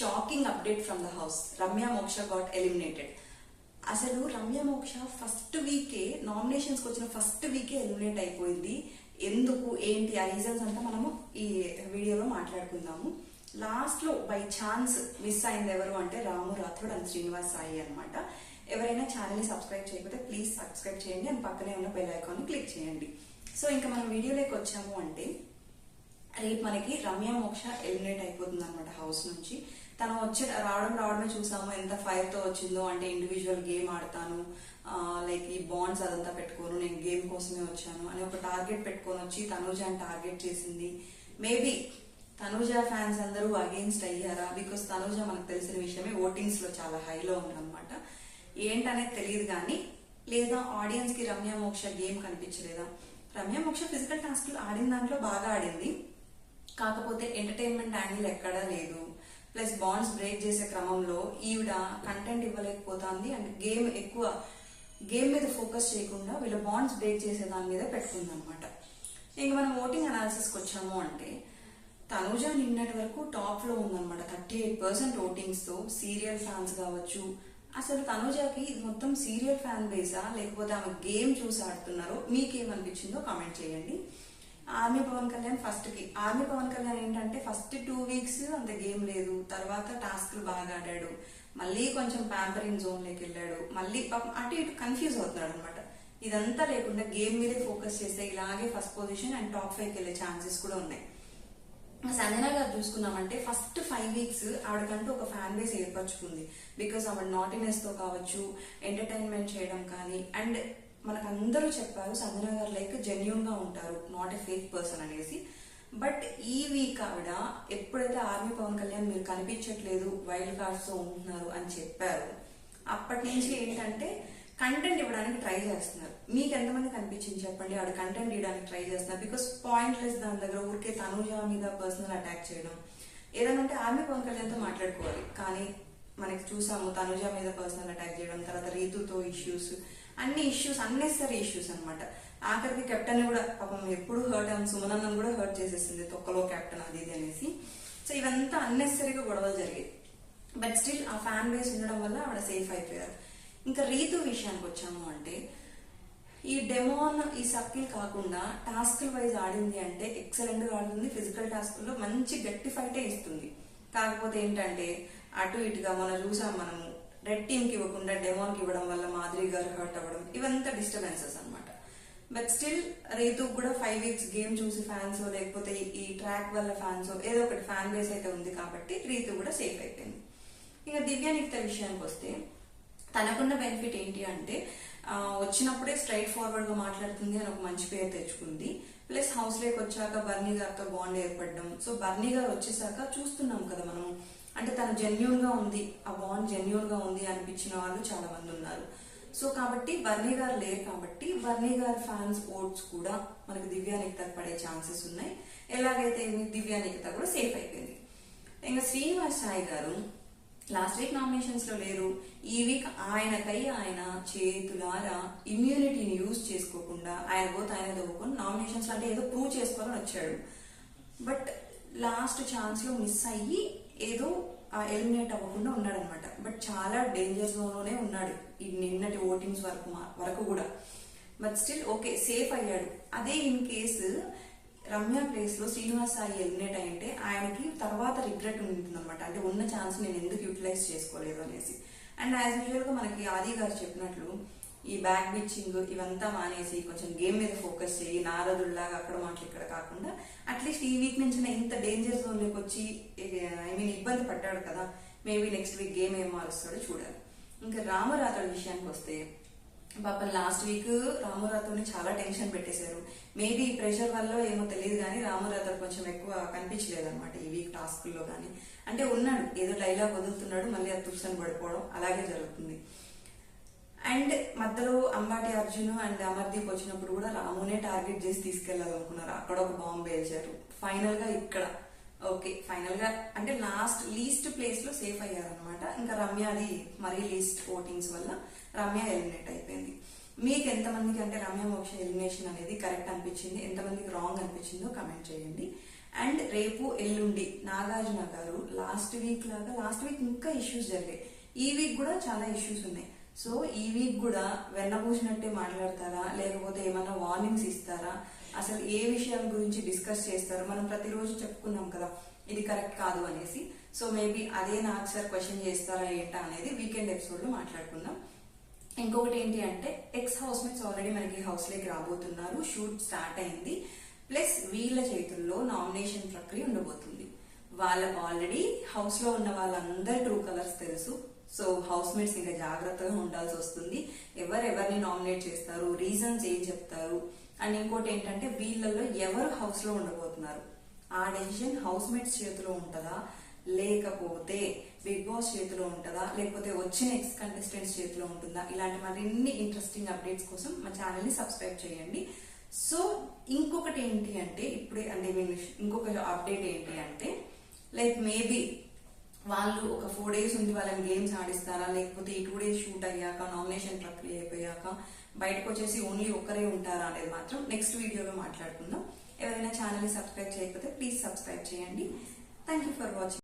Shocking update from the house. Ramya మోక్ష got eliminated. అసలు రమ్య మోక్ష ఫస్ట్ వీకే నామినేషన్స్కి వచ్చిన ఫస్ట్ వీకే ఎలిమినేట్ అయిపోయింది. ఎందుకు ఏంటి ఆ రీజన్స్ అంతా మనము ఈ వీడియోలో మాట్లాడుకుందాము. లాస్ట్ లో బై ఛాన్స్ మిస్ అయింది ఎవరు అంటే రాము రాథోడ్ అండ్ శ్రీనివాస్ సాయి అనమాట. ఎవరైనా ఛానల్ ని సబ్స్క్రైబ్ చేయకపోతే ప్లీజ్ సబ్స్క్రైబ్ చేయండి అండ్ పక్కనే ఉన్న బెల్ ఐకాన్ క్లిక్ చేయండి. సో ఇంకా మనం వీడియోలోకి వచ్చాము అంటే రేపు మనకి రమ్య మోక్ష ఎలిమినేట్ అయిపోతుంది అనమాట హౌస్ నుంచి. తను రావడమే చూసాము ఎంత ఫైర్ తో వచ్చిందో. అంటే ఇండివిజువల్ గేమ్ ఆడతాను, లైక్ ఈ బాండ్స్ అదంతా పెట్టుకోను, నేను గేమ్ కోసమే వచ్చాను అని ఒక టార్గెట్ పెట్టుకొని వచ్చి తనూజాని టార్గెట్ చేసింది. మేబీ తనూజ ఫ్యాన్స్ అందరూ అగేన్స్ట్ అయ్యారా? బికాస్ తనూజ మనకు తెలిసిన విషయమే ఓటింగ్స్ లో చాలా హైలో ఉందన్నమాట. ఏంటనేది తెలియదు కానీ, లేదా ఆడియన్స్ కి రమ్య మోక్ష గేమ్ కనిపించలేదా? రమ్య మోక్ష ఫిజికల్ టాస్క్లు ఆడిన దాంట్లో బాగా ఆడింది, కాకపోతే ఎంటర్టైన్మెంట్ యాంగిల్ ఎక్కడా లేదు. ప్లస్ బాండ్స్ బ్రేక్ చేసే క్రమంలో ఈవిడ కంటెంట్ ఇవ్వలేకపోతుంది అండ్ గేమ్ మీద ఫోకస్ చేయకుండా వీళ్ళ బాండ్స్ బ్రేక్ చేసే దాని మీద పెట్టుకుంది అనమాట. ఇంక మనం ఓటింగ్ అనాలిసిస్కి వచ్చాము అంటే తనూజ నిన్నటి వరకు టాప్ లో ఉందన్నమాట. 38% ఓటింగ్స్ తో. సీరియల్ ఫ్యాన్స్ కావచ్చు, అసలు తనూజకి ఇది మొత్తం సీరియల్ ఫ్యాన్ బేసా లేకపోతే ఆమె గేమ్ చూసి ఆడుతున్నారో మీకేమనిపించిందో కామెంట్ చేయండి. ఆర్మీ పవన్ కళ్యాణ్ ఏంటంటే ఫస్ట్ 2 వీక్స్ అంత గేమ్ లేదు, తర్వాత టాస్క్లు బాగా ఆడాడు, మళ్ళీ కొంచెం ప్యాంపరింగ్ జోన్ లోకి వెళ్ళాడు, మళ్ళీ అటు ఇటు కన్ఫ్యూజ్ అవుతున్నాడు అనమాట. ఇదంతా లేకుండా గేమ్ మీదే ఫోకస్ చేస్తే ఇలాగే ఫస్ట్ పొజిషన్ అండ్ టాప్ 5కి వెళ్ళే ఛాన్సెస్ కూడా ఉన్నాయి. సంజన గారు చూసుకున్నామంటే ఫస్ట్ 5 వీక్స్ ఆవిడకంటూ ఒక ఫ్యాన్ బేస్ ఏర్పరచుకుంది. బికాస్ ఆవిడ నాటినెస్ తో కావచ్చు, ఎంటర్టైన్మెంట్ చేయడం కానీ, అండ్ మనకు అందరూ చెప్పారు సంజన గారు లైక్ జెన్యూన్ గా ఉంటారు, నాట్ ఎ ఫేక్ పర్సన్ అనేసి. బట్ ఈ వీక్ ఆవిడ ఎప్పుడైతే ఆర్మీ పవన్ కళ్యాణ్ మీరు కనిపించట్లేదు, వైల్డ్ కార్డ్స్ తో ఉంటున్నారు అని చెప్పారు, అప్పటి నుంచి ఏంటంటే కంటెంట్ ఇవ్వడానికి ట్రై చేస్తున్నారు. మీకు ఎంతమంది కనిపించింది చెప్పండి ఆవిడ కంటెంట్ ఇవ్వడానికి ట్రై చేస్తున్నారు? బికాస్ పాయింట్లెస్ దాని దగ్గర ఊరికే తనూజ మీద పర్సనల్ అటాక్ చేయడం. ఏదైనా ఉంటే ఆర్మీ పవన్ కళ్యాణ్ తో మాట్లాడుకోవాలి, కానీ మనకి చూసాము తనూజ మీద పర్సనల్ అటాక్ చేయడం, తర్వాత రీతుతో ఇష్యూస్, అన్ని ఇష్యూస్ అన్నెసరీ ఇష్యూస్ అనమాట. ఆఖరికి కెప్టెన్ కూడా పాపం ఎప్పుడు హర్ట్ అవ్వను, సుమనన్నను కూడా హర్ట్ చేసేసింది, తొక్కలో కెప్టెన్ అది ఇది అనేసి. సో ఇవంతా అన్నెసరీగా గొడవలు జరిగాయి. బట్ స్టిల్ ఆ ఫ్యాన్ బేస్ ఉండడం వల్ల ఆవిడ సేఫ్ అయిపోయారు. ఇంకా రీతు విషయానికి వచ్చాము అంటే ఈ డెమోన్ ఈ సర్కిల్ కాకుండా టాస్క్ వైజ్ ఆడింది అంటే ఎక్సలెంట్ గా ఆడుతుంది. ఫిజికల్ టాస్క్ లో మంచి గట్టి ఫైటే ఇస్తుంది. కాకపోతే ఏంటంటే అటు ఇటుగా మనం చూసాం, మనము రెడ్ టీమ్ కి ఇవ్వకుండా డెమోన్ కి ఇవ్వడం వల్ల మాధురి గారు హర్ట్ అవ్వడం, ఇవంతా డిస్టర్బెన్సెస్ అనమాట. బట్ స్టిల్ రీతు కూడా 5 వీక్స్ గేమ్ చూసి ఫ్యాన్స్ లేకపోతే ఈ ట్రాక్ వల్ల ఫ్యాన్స్ ఏదో ఒకటి ఫ్యాన్ బేస్ అయితే ఉంది కాబట్టి రీతు కూడా సేఫ్ అయిపోయింది. ఇక దివ్య నిఖిత విషయానికి వస్తే తనకున్న బెనిఫిట్ ఏంటి అంటే వచ్చినప్పుడే స్ట్రైట్ ఫార్వర్డ్ గా మాట్లాడుతుంది అని ఒక మంచి పేరు తెచ్చుకుంది. ప్లస్ హౌస్ లోకి వచ్చాక బర్నీ గారితో బాండ్ ఏర్పడడం. సో బర్నీ గారు వచ్చేసాక చూస్తున్నాం కదా మనం, అంటే తను జెన్యూన్ గా ఉంది, ఆ బాండ్ జెన్యూన్ గా ఉంది అనిపించిన వాళ్ళు చాలా మంది ఉన్నారు. సో కాబట్టి బర్నీ గారు లేరు కాబట్టి బర్నీ గారి ఫ్యాన్స్ ఓట్స్ కూడా మనకి దివ్య నిఖిత పడే ఛాన్సెస్ ఉన్నాయి. ఎలాగైతే దివ్య నిఖిత కూడా సేఫ్ అయిపోయింది. ఇంకా శ్రీనివాస్ సాయి గారు లాస్ట్ వీక్ నామినేషన్స్ లో లేరు. ఈ వీక్ ఆయనకై ఆయన చేతులారా ఇమ్యూనిటీని యూజ్ చేసుకోకుండా ఆయన పోతే ఆయన దవ్వుకొని నామినేషన్స్ అంటే ఏదో ప్రూవ్ చేసుకోవాలని వచ్చాడు. బట్ లాస్ట్ ఛాన్స్ లో మిస్ అయ్యి ఏదో ఎలిమినేట్ అవ్వకుండా ఉన్నాడు అనమాట. బట్ చాలా డేంజర్ జోన్ లోనే ఉన్నాడు ఈ నిన్నటి ఓటింగ్స్ వరకు కూడా. బట్ స్టిల్ ఓకే సేఫ్ అయ్యాడు. అదే ఇన్ కేసు రమ్య ప్లేస్ లో శ్రీనివాస్ సాయి ఎలిమినేట్ అయ్యింటే ఆయనకి తర్వాత రిగ్రెట్ ఉంటుంది అనమాట. అంటే ఉన్న ఛాన్స్ నేను ఎందుకు యూటిలైజ్ చేసుకోలేదు అనేసి. అండ్ యాజ్ యూజువల్ గా మనకి ఆది గారు చెప్పినట్లు ఈ బ్యాక్ బిచ్చింగ్ ఇవంతా మానేసి కొంచెం గేమ్ మీద ఫోకస్ చేయి, నారదుల్లాగా అక్కడ మాటలు ఇక్కడ కాకుండా అట్లీస్ట్ ఈ వీక్ నుంచి ఇంత డేంజర్ జోన్ లోకి వచ్చి ఇబ్బంది పడ్డాడు కదా, మేబీ నెక్స్ట్ వీక్ గేమ్ ఏం మారుస్తాడో చూడాలి. ఇంకా రామరాథోడ్ విషయానికి వస్తే పాపం లాస్ట్ వీక్ రామరాథోడ్ని చాలా టెన్షన్ పెట్టేశారు. మేబీ ఈ ప్రెషర్ వల్ల ఏమో తెలియదు కానీ రామరాథోడ్ కొంచెం ఎక్కువ కనిపించలేదు అనమాట ఈ వీక్ టాస్క్ లో కానీ. అంటే ఉన్నాడు, ఏదో డైలాగ్ వదులుతున్నాడు, మళ్ళీ అది తుర్సని పడిపోవడం అలాగే జరుగుతుంది. అండ్ మధ్యలో అంబాటి అర్జున్ అండ్ అమర్దీప్ వచ్చినప్పుడు కూడా రామునే టార్గెట్ చేసి తీసుకెళ్లాలనుకున్నారు, అక్కడ ఒక బాంబు వేశారు. ఫైనల్ గా ఇక్కడ ఓకే ఫైనల్ గా అంటే లీస్ట్ ప్లేస్ లో సేఫ్ అయ్యారనమాట. ఇంకా రమ్యది మరీ లీస్ట్ ఓటింగ్స్ వల్ల రమ్య ఎలిమినేట్ అయిపోయింది. మీకు ఎంతమందికి అంటే రమ్య మోక్ష ఎలిమినేషన్ అనేది కరెక్ట్ అనిపించింది, ఎంతమందికి రాంగ్ అనిపించిందో కమెంట్ చేయండి. అండ్ రేపు ఎల్లుండి నాగార్జున గారు లాస్ట్ వీక్ ఇంకా ఇష్యూస్ జరిగాయి. ఈ వీక్ కూడా చాలా ఇష్యూస్ ఉన్నాయి. సో ఈ వీక్ కూడా వెన్నబూసినట్టే మాట్లాడతారా, లేకపోతే ఏమైనా వార్నింగ్స్ ఇస్తారా, అసలు ఏ విషయాల గురించి డిస్కస్ చేస్తారు? మనం ప్రతిరోజు చెప్పుకున్నాం కదా ఇది కరెక్ట్ కాదు అనేసి. సో మేబీ అదే నాకు సార్ క్వశ్చన్ చేస్తారా ఏంటా అనేది వీకెండ్ ఎపిసోడ్ లో మాట్లాడుకుందాం. ఇంకొకటి ఏంటి అంటే ఎక్స్ హౌస్ మేట్స్ ఆల్రెడీ మనకి హౌస్ లోకి రాబోతున్నారు, షూట్ స్టార్ట్ అయింది. ప్లస్ వీళ్ళ చేతుల్లో నామినేషన్ ప్రక్రియ ఉండబోతుంది. వాళ్ళకు ఆల్రెడీ హౌస్ లో ఉన్న వాళ్ళందరి ట్రూ కలర్స్ తెలుసు. సో హౌస్ మేట్స్ ఇంకా జాగ్రత్తగా ఉండాల్సి వస్తుంది. ఎవరెవరిని నామినేట్ చేస్తారు, రీజన్స్ ఏం చెప్తారు, అండ్ ఇంకోటి ఏంటంటే వీళ్ళల్లో ఎవరు హౌస్ లో ఉండబోతున్నారు ఆ డెసిషన్ హౌస్ మేట్స్ చేతిలో ఉంటుందా, లేకపోతే బిగ్ బాస్ చేతిలో ఉంటుందా, లేకపోతే వచ్చిన ఎక్స్ కంటెస్టెంట్స్ చేతిలో ఉంటుందా? ఇలాంటి మరిన్ని ఇంట్రెస్టింగ్ అప్డేట్స్ కోసం మా ఛానల్ ని సబ్స్క్రైబ్ చేయండి. సో ఇంకొకటి ఏంటి అంటే ఇప్పుడే అంటే ఇంకొక అప్డేట్ ఏంటి అంటే లైక్ మేబీ వాళ్ళు ఒక 4 days ఉంది వాళ్ళని గేమ్స్ ఆడిస్తారా, లేకపోతే ఈ 2 days షూట్ అయ్యాక నామినేషన్ ప్రక్రియ అయిపోయాక బయటకు వచ్చేసి ఓన్లీ ఒక్కరే ఉంటారా అనేది మాత్రం నెక్స్ట్ వీడియోలో మాట్లాడుకుందాం. ఎవరైనా ఛానల్ ని సబ్స్క్రైబ్ చేయకపోతే ప్లీజ్ సబ్స్క్రైబ్ చేయండి. Thank you for watching.